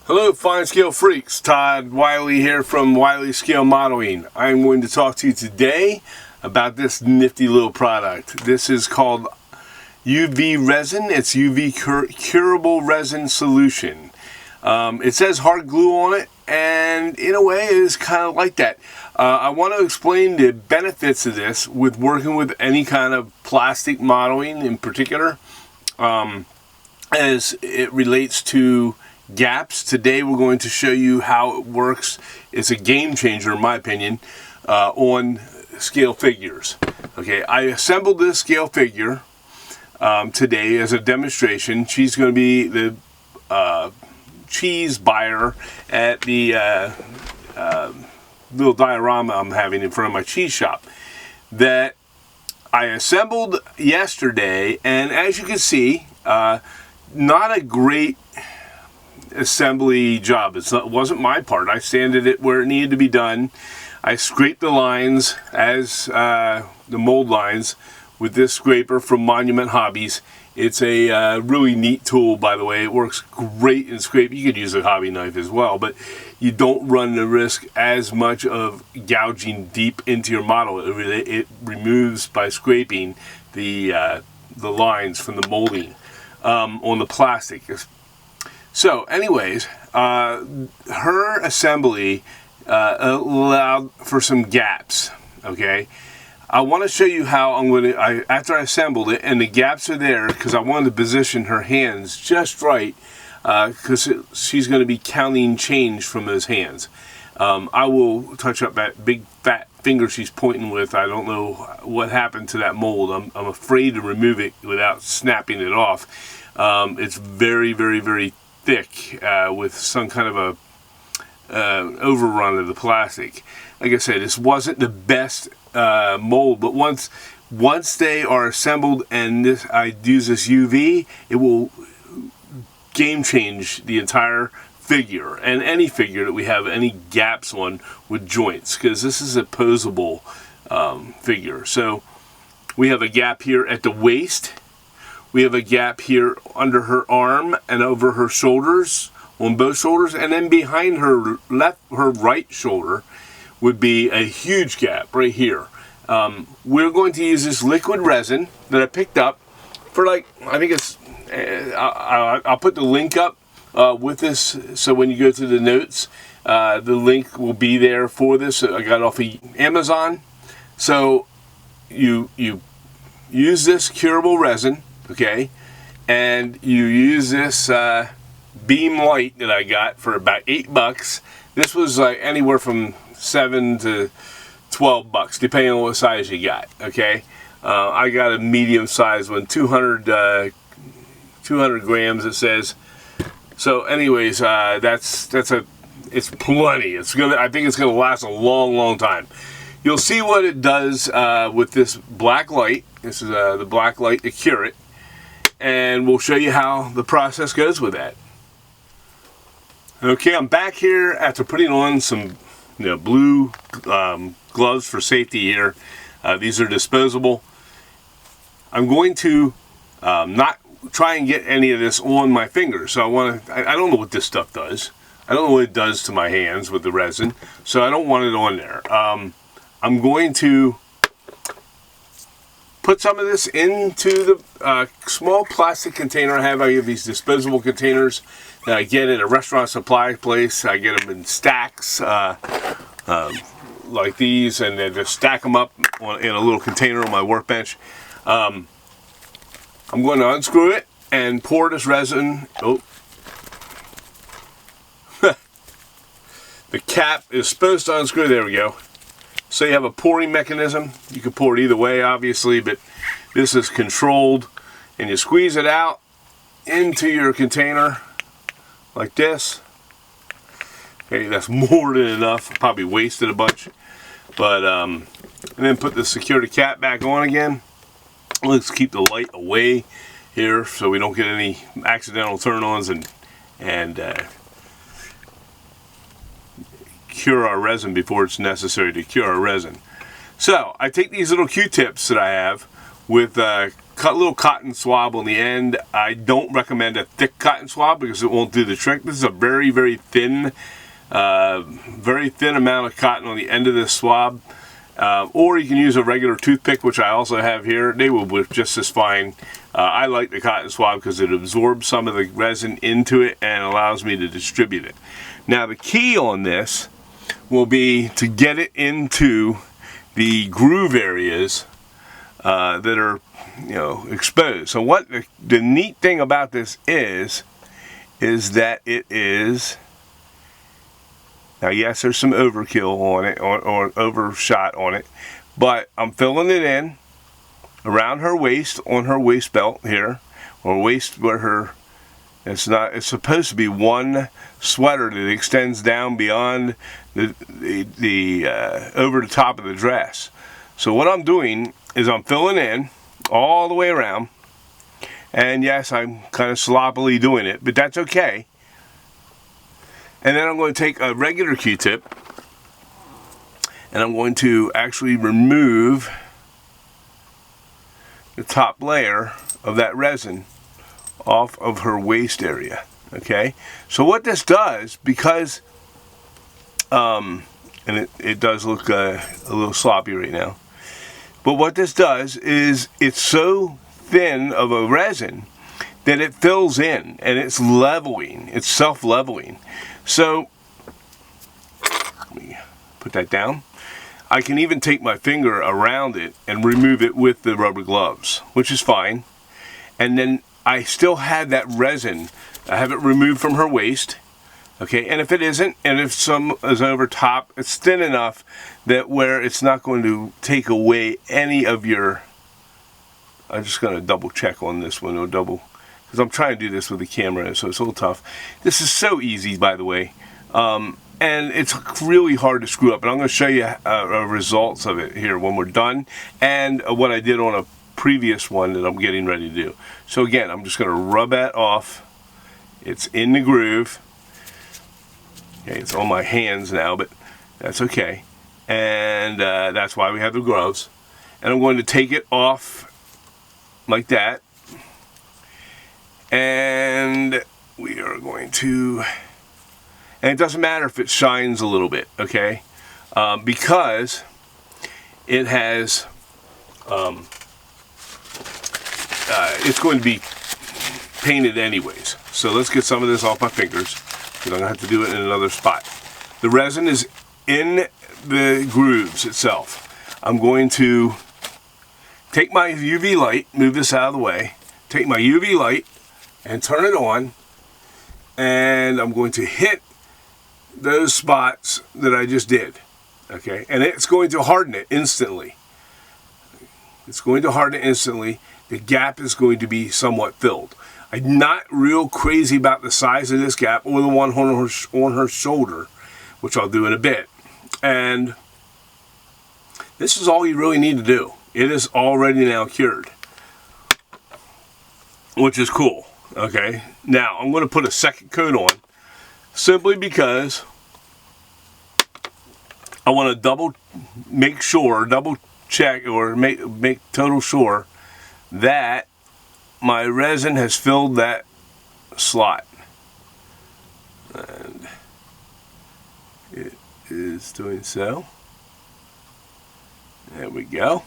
Hello fine scale freaks, Todd Wiley here from Wiley Scale Modeling. I'm going to talk to you today about this nifty little product. This is called UV resin. It's UV curable resin solution. It says hard glue on it, and in a way it is kind of like that. I want to explain the benefits of this with working with any kind of plastic modeling in particular, as it relates to gaps. Today we're going to show you how it works. It's a game changer in my opinion on scale figures. Okay, I assembled this scale figure today as a demonstration. She's going to be the cheese buyer at the little diorama I'm having in front of my cheese shop that I assembled yesterday, and as you can see, not a great assembly job. It wasn't my part. I sanded it where it needed to be done. I scraped the lines as the mold lines with this scraper from Monument Hobbies. It's a really neat tool, by the way. It works great in scrape. You could use a hobby knife as well, but you don't run the risk as much of gouging deep into your model. It removes by scraping the lines from the molding on the plastic. So anyways, her assembly allowed for some gaps. Okay, I want to show you how I'm going to, after I assembled it, and the gaps are there because I wanted to position her hands just right, because she's going to be counting change from those hands. I will touch up that big fat finger she's pointing with. I don't know what happened to that mold. I'm afraid to remove it without snapping it off. It's very, very, very thick with some kind of a overrun of the plastic. Like I said, this wasn't the best mold, but once they are assembled and I use this UV, it will game change the entire figure, and any figure that we have any gaps on with joints, because this is a posable figure. So we have a gap here at the waist. We have a gap here under her arm and over her shoulders, on both shoulders, and then behind her right shoulder would be a huge gap right here. We're going to use this liquid resin that I picked up for, like, I think it's, I'll put the link up with this, so when you go to the notes, the link will be there for this. I got it off of Amazon. So you use this curable resin, okay, and you use this beam light that I got for about $8. This was like anywhere from $7 to $12, depending on what size you got. Okay, I got a medium size one, 200 grams it says. So anyways, it's plenty. I think it's gonna last a long time. You'll see what it does with this black light. This is the black light to cure it, and we'll show you how the process goes with that. Okay, I'm back here after putting on some blue gloves for safety here. These are disposable. I'm going to not try and get any of this on my fingers. So I don't know what this stuff does. I don't know what it does to my hands with the resin, so I don't want it on there. I'm going to put some of this into the small plastic container I have. I have these disposable containers that I get at a restaurant supply place. I get them in stacks like these, and then just stack them up in a little container on my workbench. I'm going to unscrew it and pour this resin. Oh, the cap is supposed to unscrew. There we go. So you have a pouring mechanism. You can pour it either way, obviously, but this is controlled, and you squeeze it out into your container like this. Okay, that's more than enough. Probably wasted a bunch, but and then put the security cap back on again. Let's keep the light away here so we don't get any accidental turn-ons and cure our resin before it's necessary to cure our resin. So I take these little Q-tips that I have with little cotton swab on the end. I don't recommend a thick cotton swab because it won't do the trick. This is a very, very thin amount of cotton on the end of this swab. Or you can use a regular toothpick, which I also have here. They will work just as fine. I like the cotton swab because it absorbs some of the resin into it and allows me to distribute it. Now the key on this will be to get it into the groove areas that are, you know, exposed. So what the neat thing about this is that it is, now yes, there's some overkill on it, or overshot on it, but I'm filling it in around her waist, on her waist belt here, or waist where her, it's supposed to be one sweater that extends down beyond the over the top of the dress. So what I'm doing is I'm filling in all the way around, and yes, I'm kind of sloppily doing it, but that's okay. And then I'm going to take a regular Q-tip and I'm going to actually remove the top layer of that resin off of her waist area. Okay, so what this does, because and it does look a little sloppy right now, but what this does is it's so thin of a resin that it fills in and it's leveling, it's self-leveling. So let me put that down. I can even take my finger around it and remove it with the rubber gloves, which is fine. And then I still have that resin. I have it removed from her waist. Okay, and if it isn't, and if some is over top, it's thin enough that where it's not going to take away any of your, I'm just going to double check on this one, or double, because I'm trying to do this with the camera, so it's a little tough. This is so easy, by the way, and it's really hard to screw up, and I'm going to show you results of it here when we're done, and what I did on a previous one that I'm getting ready to do. So again, I'm just going to rub that off. It's in the groove. Okay, it's on my hands now, but that's okay, and that's why we have the gloves. And I'm going to take it off like that, and we are going to, and it doesn't matter if it shines a little bit, okay, because it has it's going to be painted anyways. So let's get some of this off my fingers, because I'm going to have to do it in another spot. The resin is in the grooves itself. I'm going to take my UV light, move this out of the way, take my UV light and turn it on, and I'm going to hit those spots that I just did, okay, and it's going to harden it instantly. It's going to harden it instantly. The gap is going to be somewhat filled. I'm not real crazy about the size of this gap or the one on her shoulder, which I'll do in a bit. And this is all you really need to do. It is already now cured, which is cool. Okay, now I'm going to put a second coat on, simply because I want to double check, or make total sure that my resin has filled that slot, and it is doing so. There we go.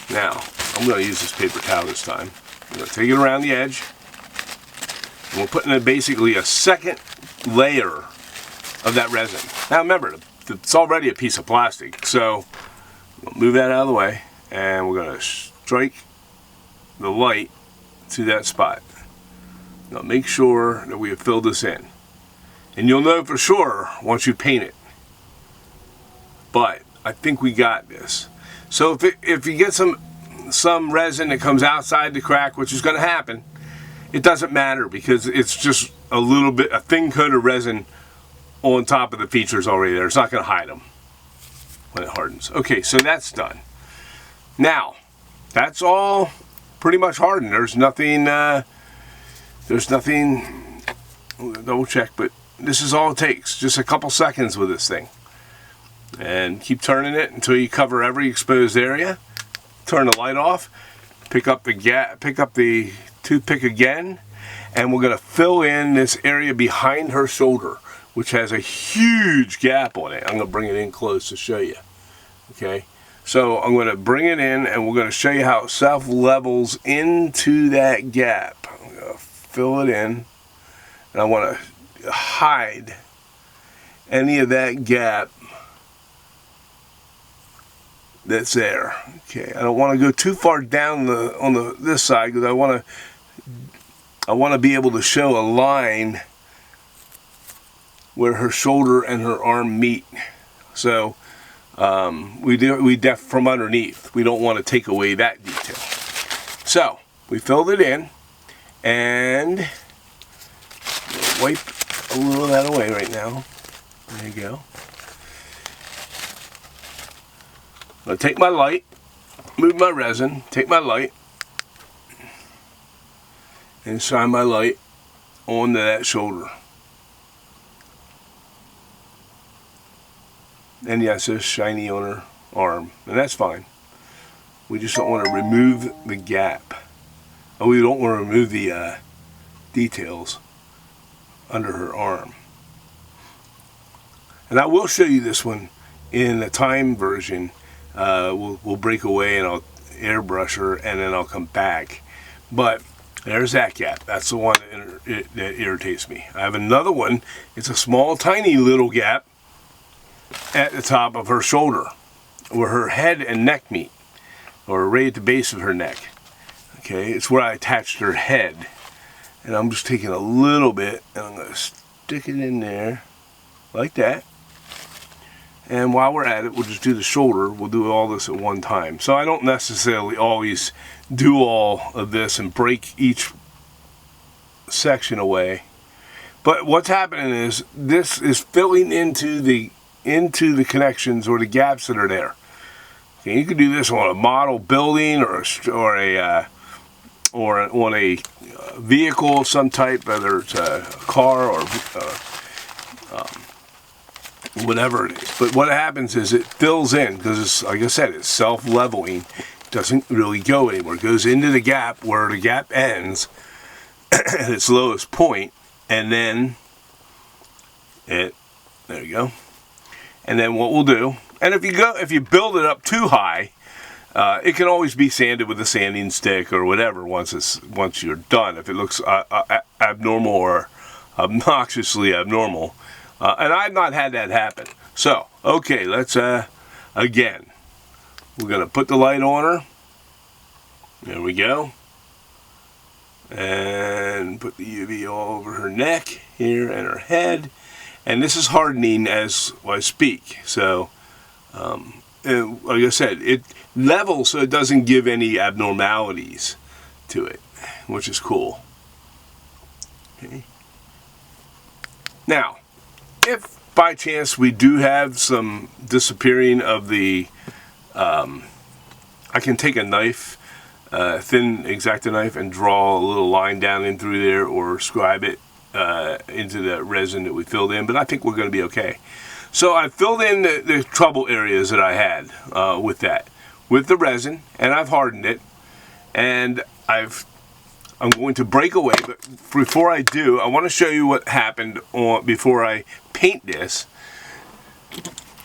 Now I'm going to use this paper towel this time. I'm going to take it around the edge, and we're putting in basically a second layer of that resin. Now remember, it's already a piece of plastic, so we'll move that out of the way, and we're going to strike the light to that spot. Now make sure that we have filled this in, and you'll know for sure once you paint it, but I think we got this. So if you get some resin that comes outside the crack, which is going to happen, it doesn't matter, because it's just a thin coat of resin on top of the features already there. It's not going to hide them when it hardens. Okay, so that's done. Now, that's all pretty much hardened. There's nothing, double check, but this is all it takes. Just a couple seconds with this thing. And keep turning it until you cover every exposed area. turn the light off, pick up the toothpick again, and we're going to fill in this area behind her shoulder, which has a huge gap on it. I'm going to bring it in close to show you. Okay, so I'm going to bring it in, and we're going to show you how it self-levels into that gap. I'm going to fill it in, and I want to hide any of that gap that's there. Okay, I don't want to go too far down this side, because I want to be able to show a line where her shoulder and her arm meet. So we from underneath. We don't want to take away that detail. So we filled it in, and wipe a little of that away right now. There you go. I'm going to take my light, move my resin, take my light, and shine my light onto that shoulder. And yes, it's shiny on her arm, and that's fine. We just don't want to remove the gap. Oh, we don't want to remove the details under her arm. And I will show you this one in the time version. We'll break away, and I'll airbrush her, and then I'll come back. But there's that gap. That's the one that irritates me. I have another one. It's a small, tiny little gap at the top of her shoulder, where her head and neck meet, or right at the base of her neck. Okay, it's where I attached her head. And I'm just taking a little bit, and I'm going to stick it in there, like that. And while we're at it, we'll just do the shoulder. We'll do all this at one time. So I don't necessarily always do all of this and break each section away. But what's happening is this is filling into the connections or the gaps that are there. Okay, you can do this on a model building or on a vehicle of some type, whether it's a car or whatever it is. But what happens is it fills in, because it's, like I said, it's self-leveling. It doesn't really go anywhere. It goes into the gap where the gap ends at its lowest point, and then there you go. And then what we'll do, and if you build it up too high, it can always be sanded with a sanding stick or whatever once you're done. If it looks abnormal or obnoxiously abnormal. And I've not had that happen. So, okay, let's, again, we're going to put the light on her. There we go. And put the UV all over her neck here and her head. And this is hardening as I speak. So, and like I said, it levels so it doesn't give any abnormalities to it, which is cool. Okay. Now, if by chance we do have some disappearing of the, I can take a knife, thin X-Acto knife, and draw a little line down in through there, or scribe it into the resin that we filled in, but I think we're going to be okay. So I filled in the trouble areas that I had with the resin, and I've hardened it, and I'm going to break away, but before I do, I want to show you what happened before I paint this,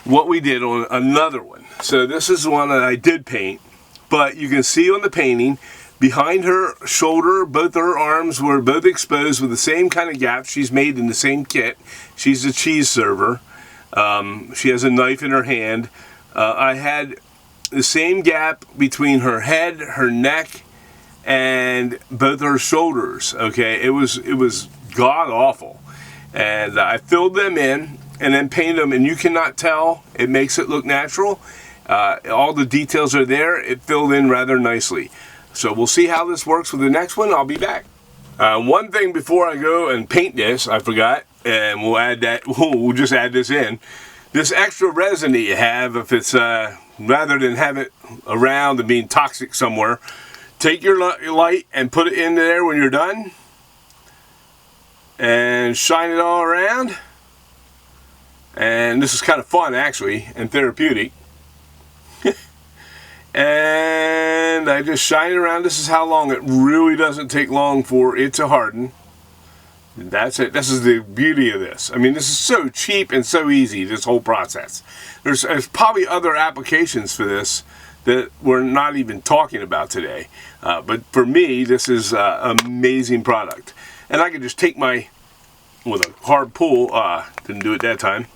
what we did on another one. So this is the one that I did paint, but you can see on the painting, behind her shoulder, both her arms were both exposed with the same kind of gap she's made in the same kit. She's a cheese server. She has a knife in her hand. I had the same gap between her head, her neck, and both her shoulders. Okay, it was god awful, and I filled them in and then painted them, and you cannot tell. It makes it look natural. All the details are there. It filled in rather nicely. So we'll see how this works with the next one. I'll be back. One thing before I go and paint this, I forgot, and we'll add that. We'll just add this in. This extra resin that you have, if it's rather than have it around and being toxic somewhere, take your light and put it in there when you're done, and shine it all around. And this is kind of fun, actually, and therapeutic. and I just shine it around. This is how long. It really doesn't take long for it to harden. That's it. This is the beauty of this. I mean, this is so cheap and so easy, this whole process. There's probably other applications for this that we're not even talking about today. But for me, this is an amazing product. And I can just take with a hard pull, didn't do it that time,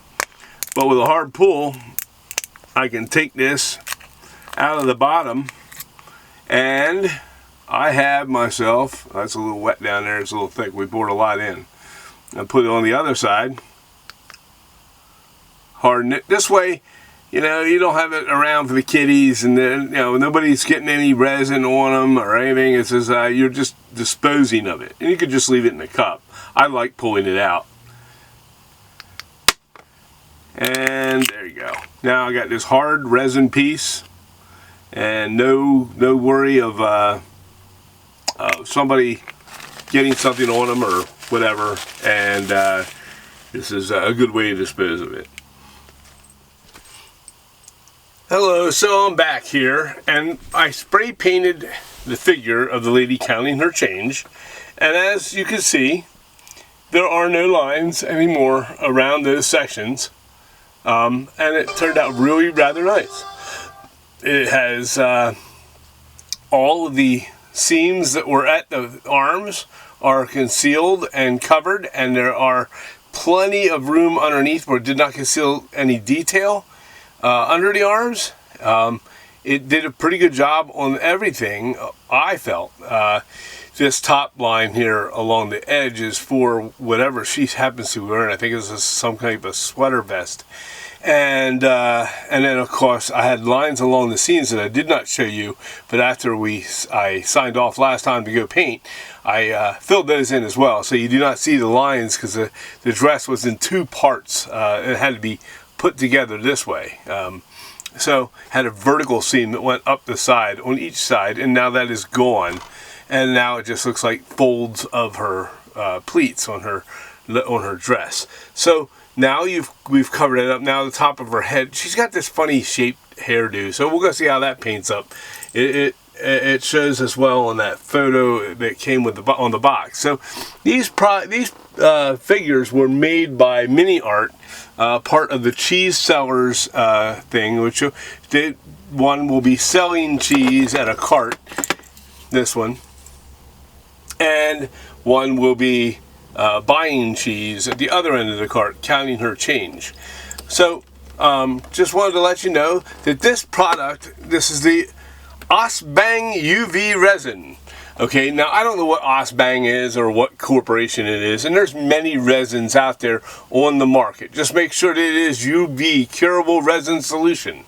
but with a hard pull, I can take this out of the bottom, and I have myself, that's a little wet down there, it's a little thick, we poured a lot in. I put it on the other side, harden it. This way, you know, you don't have it around for the kiddies, and then, you know, nobody's getting any resin on them or anything. It says you're just disposing of it. And you could just leave it in a cup. I like pulling it out. And there you go. Now I got this hard resin piece, and no worry of somebody getting something on them or whatever. And this is a good way to dispose of it. Hello, so I'm back here, and I spray painted the figure of the lady counting her change, and as you can see, there are no lines anymore around those sections, and it turned out really rather nice. It has all of the seams that were at the arms are concealed and covered, and there are plenty of room underneath where it did not conceal any detail. Under the arms, it did a pretty good job on everything, I felt. This top line here along the edge is for whatever she happens to be wearing. I think it was some kind of a sweater vest. And then, of course, I had lines along the seams that I did not show you, but after I signed off last time to go paint, I filled those in as well. So you do not see the lines because the dress was in two parts. It had to be put together this way. So had a vertical seam that went up the side on each side, and now that is gone, and now it just looks like folds of her pleats on her dress. So now we've covered it up. Now the top of her head, she's got this funny shaped hairdo, so we'll go see how that paints up. It shows as well on that photo that came with on the box. So these figures were made by Mini Art, part of the cheese sellers thing, which one will be selling cheese at a cart, this one, and one will be buying cheese at the other end of the cart, counting her change. So just wanted to let you know that this product, this is the Osbang UV resin. Okay, now I don't know what Osbang is or what corporation it is, and there's many resins out there on the market. Just make sure that it is UV curable resin solution,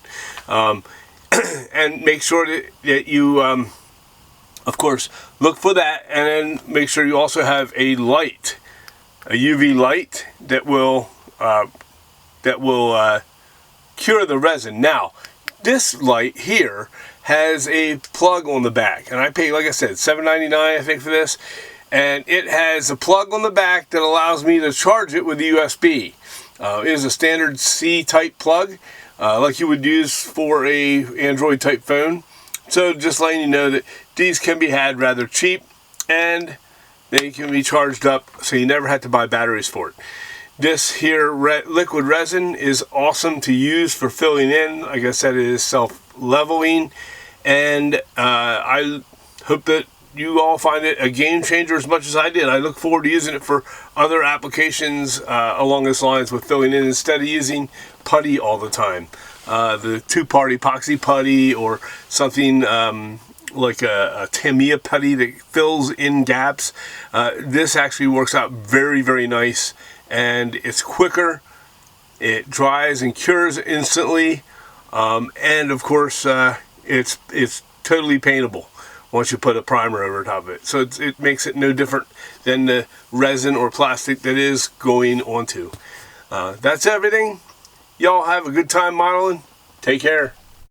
and make sure that you, of course, look for that, and then make sure you also have a light, a UV light that will cure the resin. Now, this light here has a plug on the back, and I paid, like I said, $7.99 I think for this, and it has a plug on the back that allows me to charge it with the USB. It is a standard C-type plug, like you would use for a Android type phone. So just letting you know that these can be had rather cheap, and they can be charged up, so you never have to buy batteries for it. This here liquid resin is awesome to use for filling in. Like I said, it is self-leveling, and I hope that you all find it a game changer as much as I did. I look forward to using it for other applications along this lines with filling in instead of using putty all the time. The two-part epoxy putty or something like a Tamiya putty that fills in gaps. This actually works out very, very nice, and it's quicker. It dries and cures instantly, and of course it's totally paintable once you put a primer over top of it. So it makes it no different than the resin or plastic that is going onto. That's everything. Y'all have a good time modeling. Take care.